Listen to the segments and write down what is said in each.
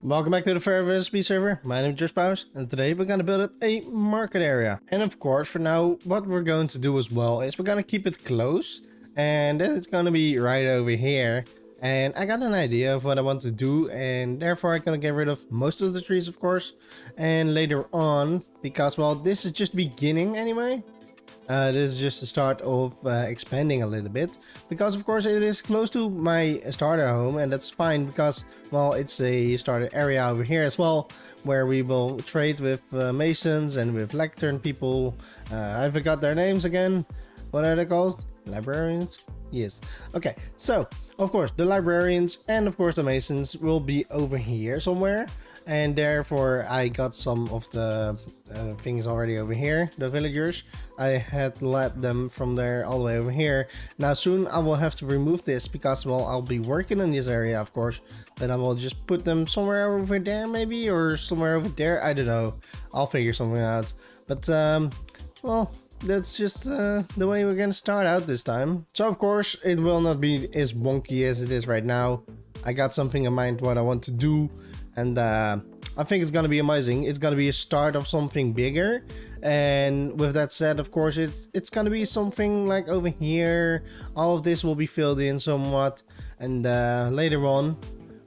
Welcome back to the SMP server. My name is Spouse, and today we're going to build up a market area. And of course, for now, what we're going to do as well is we're going to keep it close, and then it's going to be right over here. And I got an idea of what I want to do, and therefore I'm going to get rid of most of the trees, of course. And later on, because, well, this is just the beginning anyway. This is just the start of expanding a little bit, because of course it is close to my starter home, and that's fine because, well, it's a starter area over here as well, where we will trade with masons and with lectern people. I forgot their names again. What are they called? Librarians? Yes. Okay, so of course the librarians and of course the masons will be over here somewhere, and therefore I got some of the things already over here. The villagers, I had led them from there all the way over here. Now soon I will have to remove this because, well, I'll be working in this area, of course, but I will just put them somewhere over there maybe, or somewhere over there. I don't know, I'll figure something out. But well, that's just the way we're gonna start out this time. So of course it will not be as wonky as it is right now. I got something in mind what I want to do, and I think it's gonna be amazing. It's gonna be a start of something bigger, and with that said, of course it's gonna be something like over here. All of this will be filled in somewhat, and later on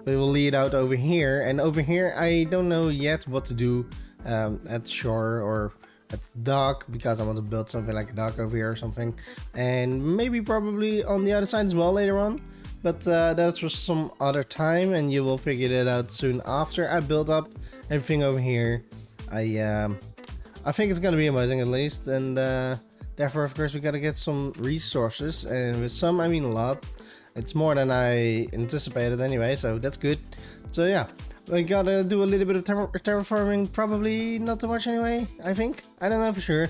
we will lead out over here. And over here I don't know yet what to do at shore or at the dock, because I want to build something like a dock over here or something, and maybe probably on the other side as well later on. But that's for some other time, and you will figure that out soon after I build up everything over here. I think it's gonna be amazing at least, and therefore of course we gotta get some resources, and with some I mean a lot. It's more than I anticipated anyway, so that's good. So yeah, we gotta do a little bit of terraforming, probably not too much anyway, I think. I don't know for sure.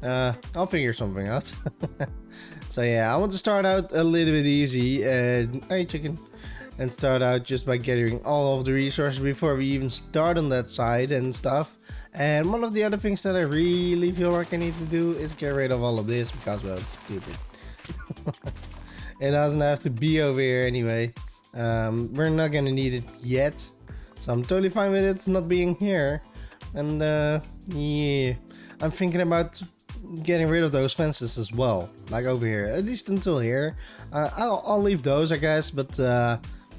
I'll figure something out. So yeah, I want to start out a little bit easy, and hey chicken, and start out just by gathering all of the resources before we even start on that side and stuff. And one of the other things that I really feel like I need to do is get rid of all of this, because, well, it's stupid. It doesn't have to be over here anyway. We're not gonna need it yet, so I'm totally fine with it not being here. And yeah, I'm thinking about getting rid of those fences as well, like over here, at least until here. I'll leave those, I guess, but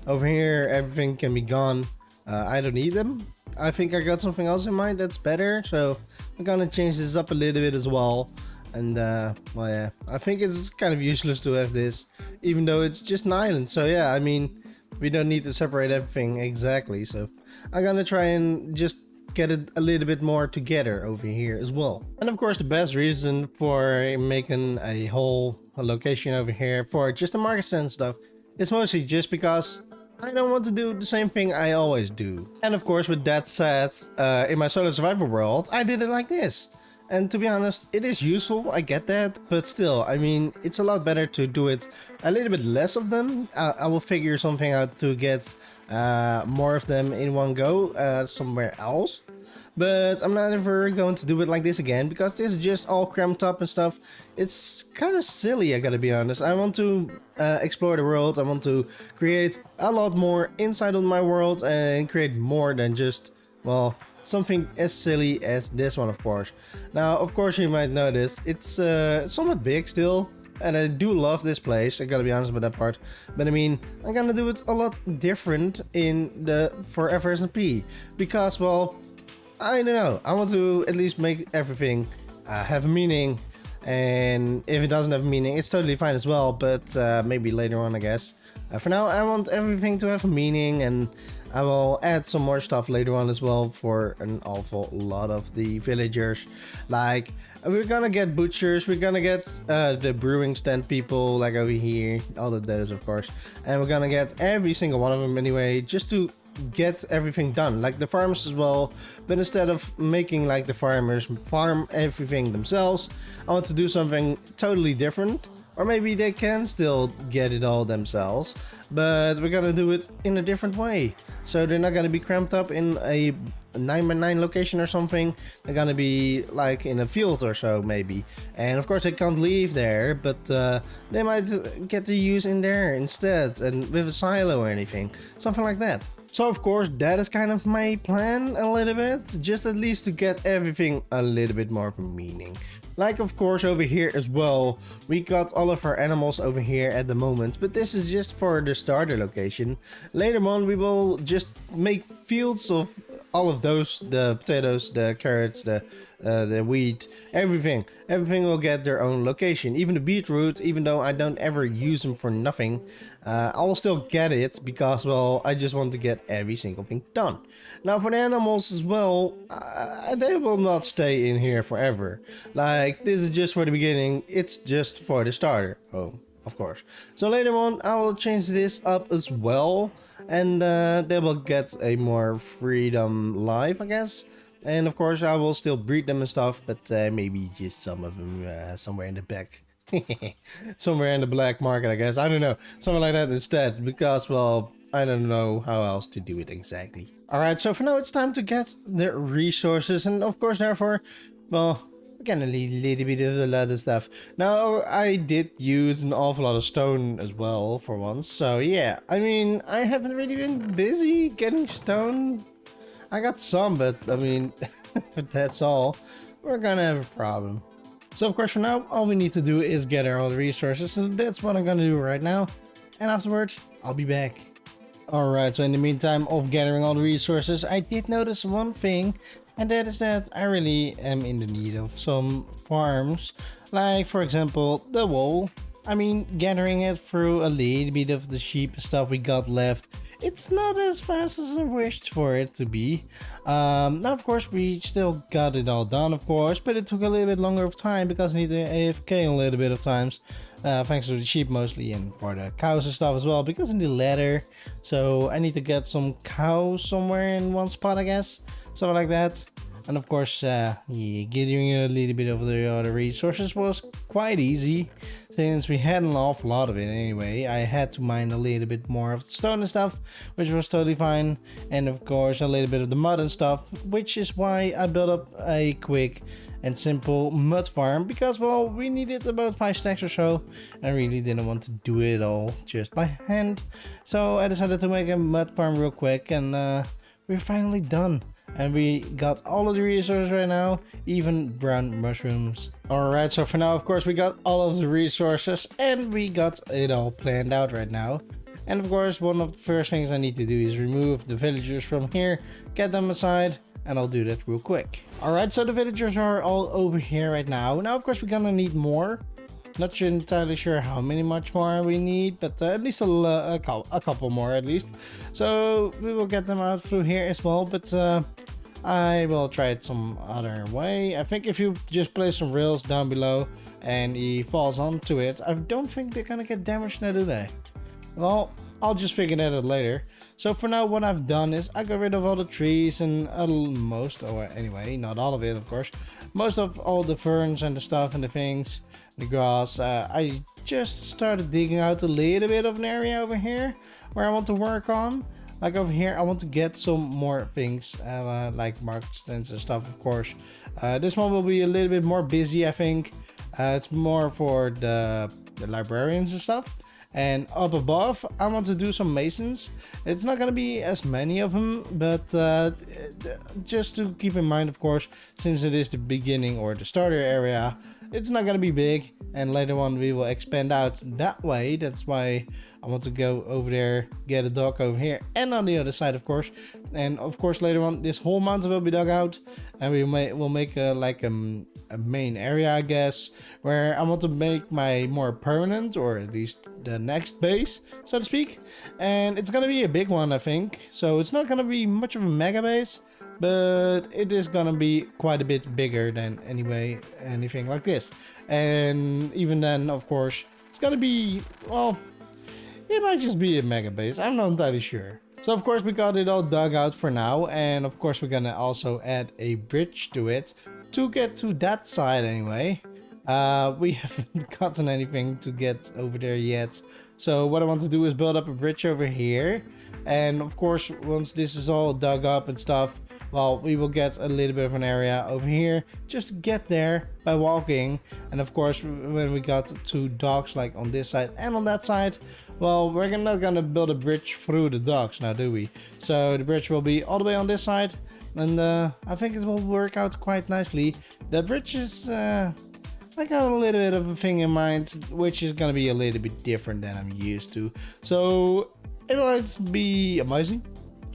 over here everything can be gone. I don't need them. I think I got something else in mind that's better, so I'm gonna change this up a little bit as well. And well, yeah, I think it's kind of useless to have this, even though it's just an island. So yeah, I mean, we don't need to separate everything exactly, so I'm gonna try and just get it a little bit more together over here as well. And of course the best reason for making a whole location over here for just the market stand stuff is mostly just because I don't want to do the same thing I always do. And of course, with that said, in my solo survival world I did it like this. And to be honest, it is useful, I get that, but still, I mean, it's a lot better to do it a little bit less of them. I will figure something out to get more of them in one go somewhere else. But I'm not ever going to do it like this again, because this is just all cramped up and stuff. It's kind of silly, I gotta be honest. I want to explore the world. I want to create a lot more inside of my world and create more than just, well, something as silly as this one, of course. Now, of course, you might notice it's somewhat big still, and I do love this place. I gotta be honest with that part. But I mean, I'm gonna do it a lot different in the Forever SMP, because, well, I don't know. I want to at least make everything have meaning, and if it doesn't have meaning, it's totally fine as well. But maybe later on, I guess. For now, I want everything to have a meaning, and I will add some more stuff later on as well for an awful lot of the villagers. Like, we're gonna get butchers, we're gonna get the brewing stand people, like over here, all of those, of course. And we're gonna get every single one of them anyway, just to get everything done, like the farmers as well. But instead of making like the farmers farm everything themselves, I want to do something totally different. Or maybe they can still get it all themselves, but we're gonna do it in a different way. So they're not gonna be cramped up in a 9x9 location or something. They're gonna be like in a field or so maybe. And of course they can't leave there, but they might get to use in there instead, and with a silo or anything. Something like that. So of course that is kind of my plan a little bit, just at least to get everything a little bit more of a meaning. Like of course over here as well, we got all of our animals over here at the moment, but this is just for the starter location. Later on we will just make fields of all of those, the potatoes, the carrots, the wheat, everything will get their own location. Even the beetroot, even though I don't ever use them for nothing, I will still get it because, well, I just want to get every single thing done. Now for the animals as well, they will not stay in here forever. Like, this is just for the beginning, it's just for the starter. Oh, of course. So later on I will change this up as well, and they will get a more freedom life, I guess. And of course I will still breed them and stuff, but maybe just some of them somewhere in the back. Somewhere in the black market, I guess. I don't know, something like that instead, because, well, I don't know how else to do it exactly. Alright, so for now it's time to get the resources, and of course therefore, well, again, a little bit of a lot of stuff. Now, I did use an awful lot of stone as well for once, so yeah, I mean, I haven't really been busy getting stone. I got some, but I mean, if that's all, we're gonna have a problem. So of course for now, all we need to do is gather all the resources, and that's what I'm gonna do right now. And afterwards, I'll be back. Alright, so in the meantime of gathering all the resources, I did notice one thing, and that is that I really am in the need of some farms. Like, for example, the wool. I mean, gathering it through a little bit of the sheep stuff we got left, it's not as fast as I wished for it to be. Now of course we still got it all done, of course, but it took a little bit longer of time because I need to AFK a little bit of times, thanks to the sheep mostly, and for the cows and stuff as well, because I need leather. So I need to get some cows somewhere in one spot, I guess, something like that. And of course, yeah, getting a little bit of the other resources was quite easy, since we had an awful lot of it anyway. I had to mine a little bit more of the stone and stuff, which was totally fine. And of course, a little bit of the mud and stuff, which is why I built up a quick and simple mud farm, because, well, we needed about 5 stacks or so. I really didn't want to do it all just by hand. So I decided to make a mud farm real quick, and we're finally done. And we got all of the resources right now, even brown mushrooms. Alright, so for now, of course, we got all of the resources and we got it all planned out right now. And of course, one of the first things I need to do is remove the villagers from here, get them aside, and I'll do that real quick. Alright, so the villagers are all over here right now. Now, of course, we're gonna need more. Not entirely sure how much more we need, but at least a couple more at least. So we will get them out through here as well, but I will try it some other way. I think if you just place some rails down below and he falls onto it, I don't think they're gonna get damaged now, do they? Well, I'll just figure that out later. So for now, what I've done is I got rid of all the trees and most, or anyway, not all of it, of course. Most of all the ferns and the stuff and the things, the grass. I just started digging out a little bit of an area over here where I want to work on. Like over here, I want to get some more things, like marksmans and stuff, of course. This one will be a little bit more busy, I think. It's more for the librarians and stuff. And up above, I want to do some masons. It's not gonna be as many of them, but just to keep in mind, of course, since it is the beginning or the starter area, it's not gonna be big, and later on we will expand out that way. That's why I want to go over there, get a dock over here, and on the other side, of course. And of course, later on, this whole mountain will be dug out, and we'll make a main area, I guess, where I want to make my more permanent, or at least the next base, so to speak. And it's gonna be a big one, I think. So it's not gonna be much of a mega base, but it is gonna be quite a bit bigger than anything like this. And even then, of course, it's gonna be, well, it might just be a mega base. I'm not entirely sure. So of course we got it all dug out for now, and of course we're gonna also add a bridge to it to get to that side anyway. We haven't gotten anything to get over there yet. So what I want to do is build up a bridge over here. And of course, once this is all dug up and stuff, well, we will get a little bit of an area over here just to get there by walking. And of course, when we got 2 docks like on this side and on that side, well, we're not gonna build a bridge through the docks now, do we? So the bridge will be all the way on this side, and I think it will work out quite nicely. The bridge is I got a little bit of a thing in mind, which is gonna be a little bit different than I'm used to. So it might be amazing,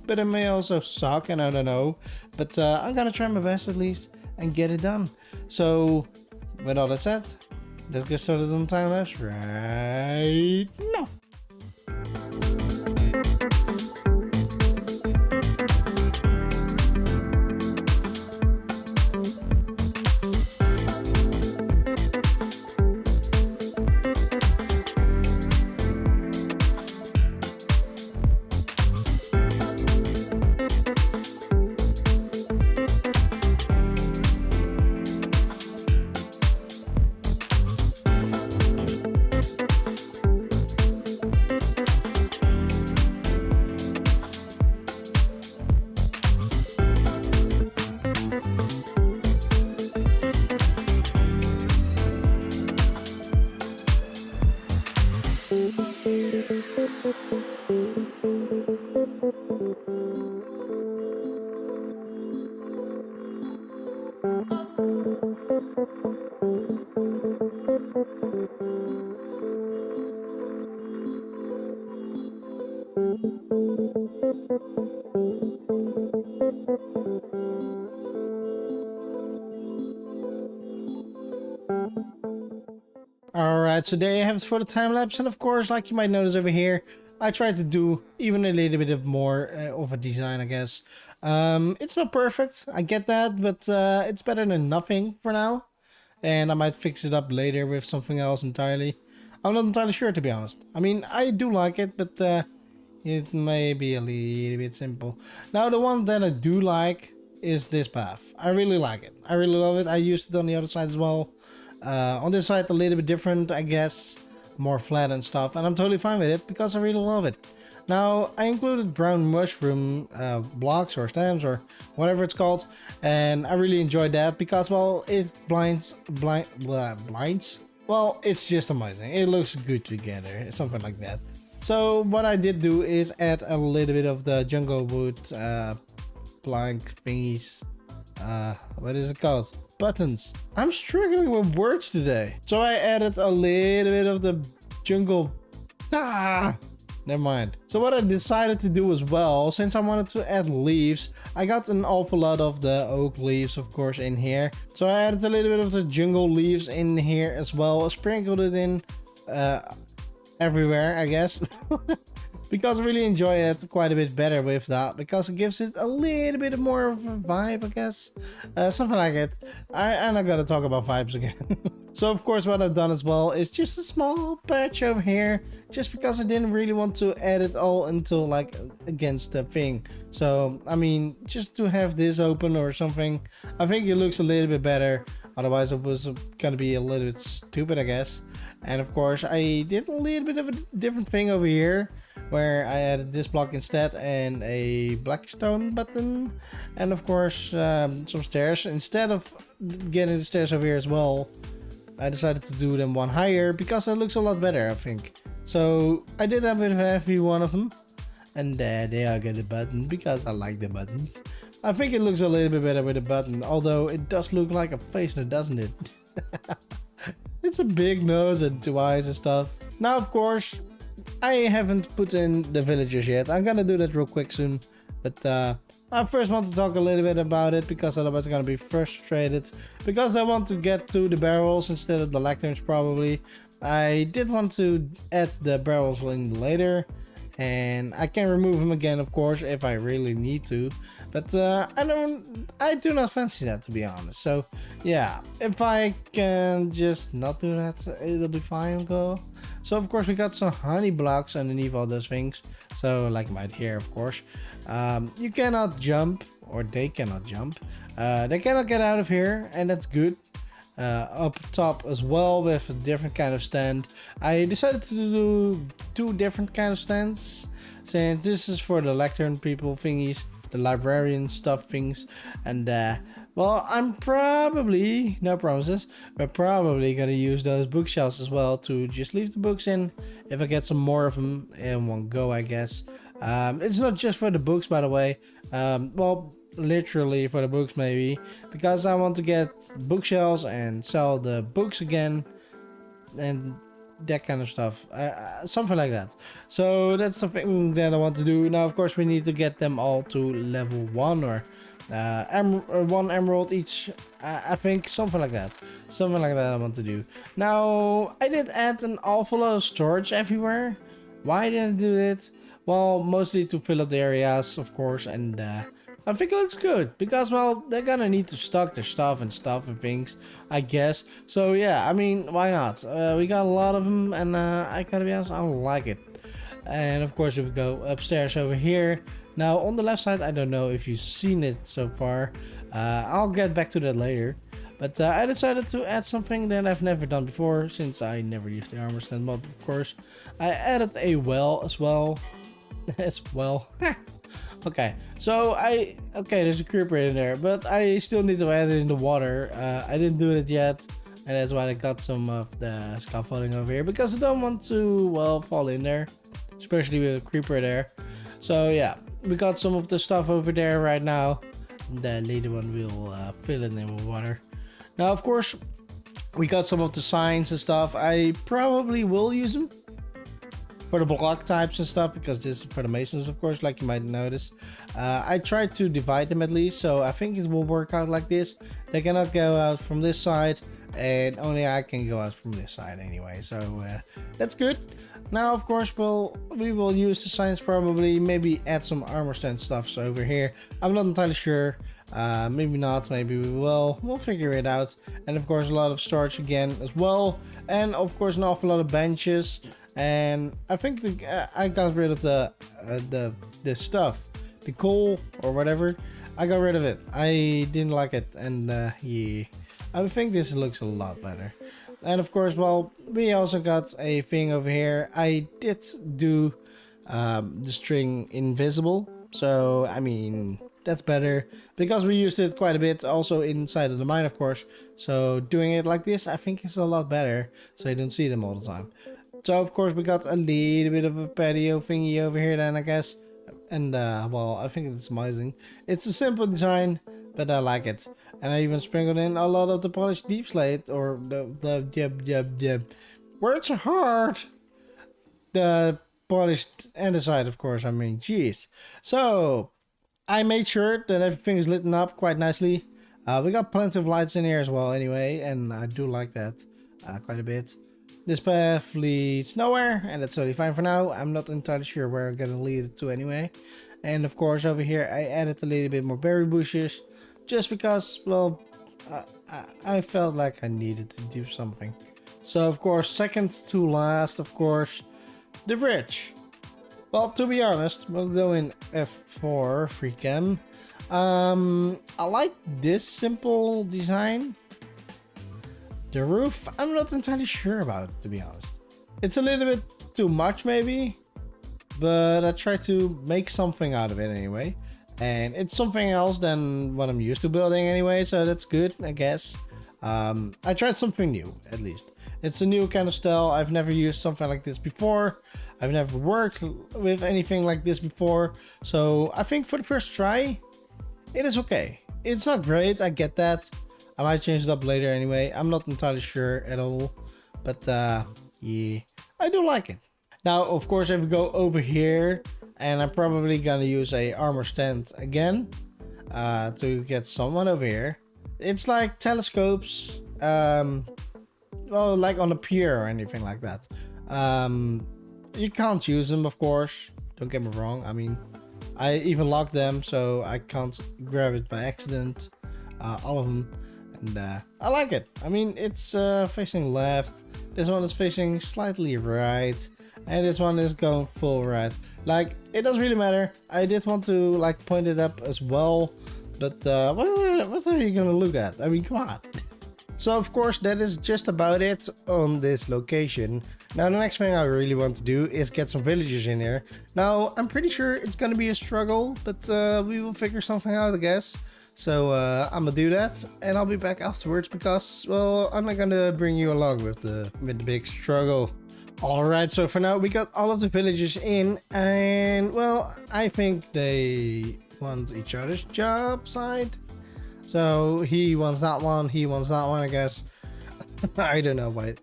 but it may also suck, and I don't know. But I'm gonna try my best at least and get it done. So with all that said, let's get started on time lapse right now. Alright, so there you have it for the time lapse, and of course, like you might notice over here, I tried to do even a little bit of more of a design, I guess. It's not perfect, I get that, but it's better than nothing for now. And I might fix it up later with something else entirely. I'm not entirely sure, to be honest. I mean, I do like it, but it may be a little bit simple. Now, the one that I do like is this path. I really like it. I really love it. I used it on the other side as well. On this side, a little bit different, I guess. More flat and stuff. And I'm totally fine with it because I really love it. Now, I included brown mushroom blocks or stems or whatever it's called. And I really enjoyed that because, well, it blinds. Well, it's just amazing. It looks good together. Something like that. So what I did do is add a little bit of the jungle wood blank thingies. What is it called? Buttons. I'm struggling with words today. So I added a little bit of the jungle. Never mind. So what I decided to do as well, since I wanted to add leaves, I got an awful lot of the oak leaves, of course, in here. So I added a little bit of the jungle leaves in here as well. I sprinkled it in everywhere, I guess. Because I really enjoy it quite a bit better with that, because it gives it a little bit more of a vibe, I guess. Something like it. I'm not gonna talk about vibes again. So of course what I've done as well is just a small patch over here, just because I didn't really want to add it all until like against the thing. So I mean, just to have this open or something, I think it looks a little bit better. Otherwise it was gonna be a little bit stupid, I guess. And of course I did a little bit of a different thing over here, where I added this block instead and a black stone button, and of course some stairs. Instead of getting the stairs over here as well, I decided to do them one higher because it looks a lot better, I think. So I did a bit of every one of them, and there I get the button because I like the buttons. I think it looks a little bit better with a button, although it does look like a face now, doesn't it? It's a big nose and 2 eyes and stuff. Now of course I haven't put in the villagers yet. I'm gonna do that real quick soon. But I first want to talk a little bit about it, because otherwise I'm gonna be frustrated. Because I want to get to the barrels instead of the lecterns probably. I did want to add the barrels in later. And I can remove them again, of course, if I really need to. But I do not fancy that, to be honest. So yeah, if I can just not do that, it'll be fine. Go. So of course we got some honey blocks underneath all those things. So like right here, of course, you cannot jump, or they cannot jump. They cannot get out of here, and that's good. Up top as well with a different kind of stand. I decided to do 2 different kind of stands, since this is for the lectern people thingies, the librarian stuff things. And well, I'm probably, no promises, but probably gonna use those bookshelves as well to just leave the books in if I get some more of them in one go, I guess. It's not just for the books, by the way. Well, literally for the books maybe, because I want to get bookshelves and sell the books again and that kind of stuff, something like that. So that's something that I want to do. Now of course we need to get them all to level 1 or 1 emerald each, I think, something like that I want to do. Now I did add an awful lot of storage everywhere. Why did I do it? Well, mostly to fill up the areas, of course, and I think it looks good because, well, they're gonna need to stock their stuff and things, I guess. So yeah, I mean, why not? We got a lot of them, and I gotta be honest, I don't like it. And of course, if we go upstairs over here, now on the left side, I don't know if you've seen it so far. I'll get back to that later. But I decided to add something that I've never done before, since I never used the armor stand mod, of course. I added a well as well. Okay, so there's a creeper in there, but I still need to add it in the water. I didn't do it yet, and that's why I got some of the scaffolding over here, because I don't want to, well, fall in there, especially with a creeper there. So yeah, we got some of the stuff over there right now. The later one will fill it in with water. Now, of course, we got some of the signs and stuff. I probably will use them for the block types and stuff, because this is for the masons, of course, like you might notice. I tried to divide them at least, so I think it will work out like this. They cannot go out from this side, and only I can go out from this side anyway, so that's good. Now, of course, we will use the signs, probably, maybe add some armor stand stuffs over here. I'm not entirely sure. Maybe not, maybe we will. We'll figure it out. And of course, a lot of storage again as well, and of course an awful lot of benches. And I think I got rid of the stuff, the coal or whatever. I got rid of it. I didn't like it, and yeah, I think this looks a lot better. And of course, well, we also got a thing over here. I did do the string invisible, so I mean, that's better because we used it quite a bit also inside of the mine, of course. So doing it like this, I think is a lot better, so you don't see them all the time. So of course we got a little bit of a patio thingy over here then, I guess. And well, I think it's amazing. It's a simple design, but I like it. And I even sprinkled in a lot of the polished deep slate, or the words are hard. The polished andesite, of course, I mean, jeez. So I made sure that everything is lit up quite nicely. We got plenty of lights in here as well anyway, and I do like that quite a bit. This path leads nowhere, and that's totally fine for now. I'm not entirely sure where I'm gonna lead it to anyway. And of course over here I added a little bit more berry bushes, just because, well, I felt like I needed to do something. So of course, second to last, of course, the bridge. Well, to be honest, we'll go in F4 free cam. I like this simple design. The roof, I'm not entirely sure about it, to be honest. It's a little bit too much maybe, but I try to make something out of it anyway. And it's something else than what I'm used to building anyway, so that's good, I guess. I tried something new, at least. It's a new kind of style. I've never used something like this before. I've never worked with anything like this before. So I think for the first try, it is okay. It's not great, I get that. I might change it up later anyway. I'm not entirely sure at all. But yeah, I do like it. Now, of course, if we go over here, and I'm probably gonna use a armor stand again to get someone over here. It's like telescopes, well, like on a pier or anything like that. You can't use them, of course. Don't get me wrong. I mean, I even locked them, so I can't grab it by accident. All of them. And I like it. I mean, it's facing left. This one is facing slightly right. And this one is going full right. Like, it doesn't really matter. I did want to, like, point it up as well. But what are you gonna look at? I mean, come on. So of course that is just about it on this location. Now the next thing I really want to do is get some villagers in here. Now I'm pretty sure it's gonna be a struggle, but we will figure something out, I guess. So I'm gonna do that, and I'll be back afterwards because, well, I'm not gonna bring you along with the big struggle. Alright, so for now we got all of the villagers in, and well, I think they want each other's job side. So he wants that one, he wants that one, I guess. I don't know what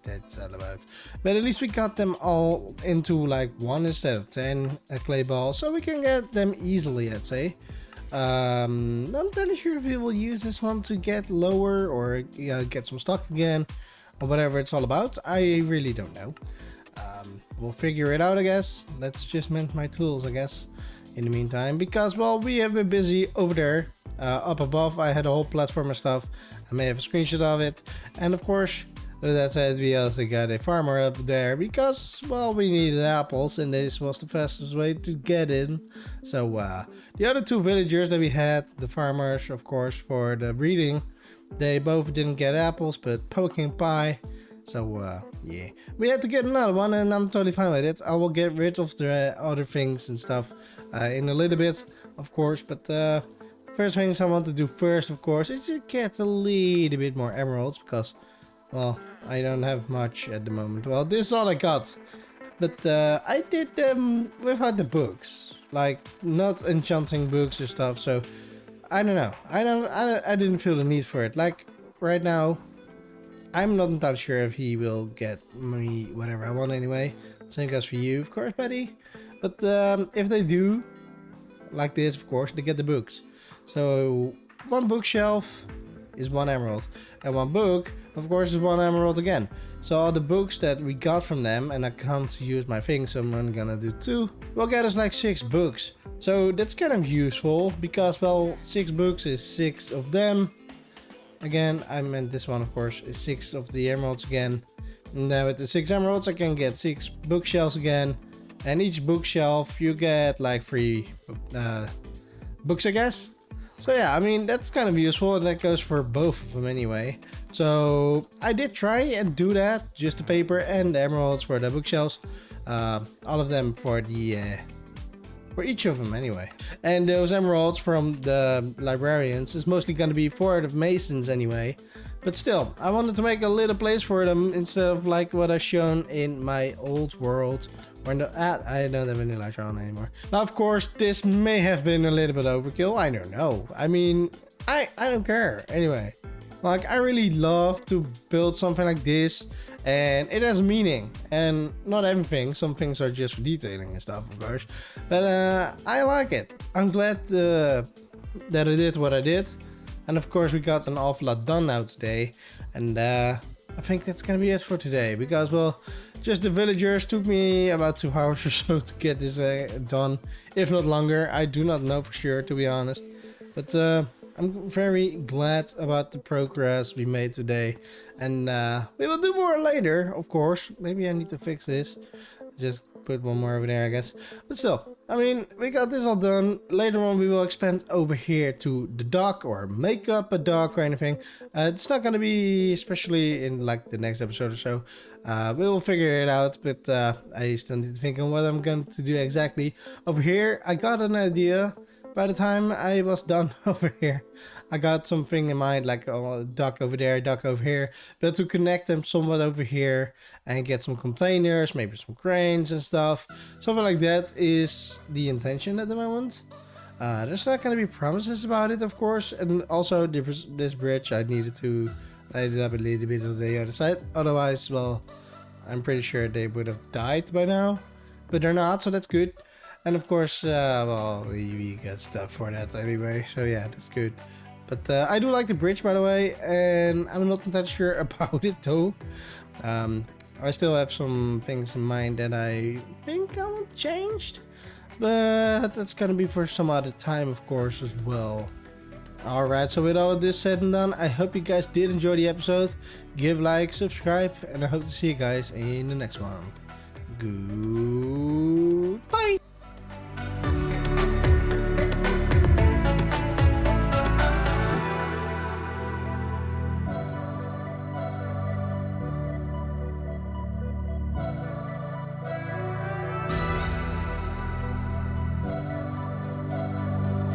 that's all about. But at least we got them all into like 1 instead of 10 clay balls, so we can get them easily, I'd say. I'm not really sure if we will use this one to get lower or get some stock again or whatever it's all about. I really don't know. We'll figure it out, I guess. Let's just mint my tools, I guess, in the meantime, because, well, we have been busy over there. Up above I had a whole platform and stuff. I may have a screenshot of it, and of course with that said, we also got a farmer up there because, well, we needed apples and this was the fastest way to get in. So the other 2 villagers that we had, the farmers of course for the breeding, they both didn't get apples but pumpkin pie. So yeah, we had to get another one, and I'm totally fine with it. I will get rid of the other things and stuff in a little bit, of course, but first things I want to do first, of course, is to get a little bit more emeralds because, well, I don't have much at the moment. Well, this is all I got, but I did them without the books, like not enchanting books or stuff. So I don't know. I didn't feel the need for it. Like right now, I'm not entirely sure if he will get me whatever I want anyway. Same goes for you, of course, buddy. But if they do, like this, of course, they get the books. So 1 bookshelf is 1 emerald, and 1 book, of course, is 1 emerald again. So all the books that we got from them, and I can't use my thing, so I'm only gonna do 2, will get us like 6 books. So that's kind of useful because, well, 6 books is 6 of them. Again, I meant this one, of course, is 6 of the emeralds again. And then with the 6 emeralds, I can get 6 bookshelves again. And each bookshelf, you get like 3 books, I guess. So yeah, I mean, that's kind of useful, and that goes for both of them anyway. So I did try and do that, just the paper and the emeralds for the bookshelves. All of them for the for each of them anyway. And those emeralds from the librarians is mostly going to be for the masons anyway. But still, I wanted to make a little place for them instead of like what I've shown in my old world. Or no, I don't have any lights on anymore. Now, of course, this may have been a little bit overkill. I don't know. I mean, I don't care. Anyway, like, I really love to build something like this. And it has meaning. And not everything. Some things are just for detailing and stuff, of course. But I like it. I'm glad that I did what I did. And of course we got an awful lot done now today, and I think that's gonna be it for today, because, well, just the villagers took me about 2 hours or so to get this done, if not longer. I do not know for sure, to be honest, but I'm very glad about the progress we made today, and we will do more later, of course. Maybe I need to fix this, just put 1 more over there, I guess, but still. I mean, we got this all done. Later on, we will expand over here to the dock, or make up a dock or anything. It's not going to be, especially in like the next episode or so. We will figure it out, but I still need to think on what I'm going to do exactly. Over here, I got an idea. By the time I was done over here, I got something in mind, like a dock over there, dock over here, but to connect them somewhat over here and get some containers, maybe some cranes and stuff. Something like that is the intention at the moment. There's not going to be promises about it, of course, and also this bridge, I needed to light it up a little bit on the other side. Otherwise, well, I'm pretty sure they would have died by now, but they're not, so that's good. And of course, well, we got stuff for that anyway, so yeah, that's good. But I do like the bridge, by the way, and I'm not entirely sure about it though. I still have some things in mind that I think I want changed, but that's gonna be for some other time, of course, as well. Alright, so with all of this said and done, I hope you guys did enjoy the episode. Give a like, subscribe, and I hope to see you guys in the next one. Goodbye!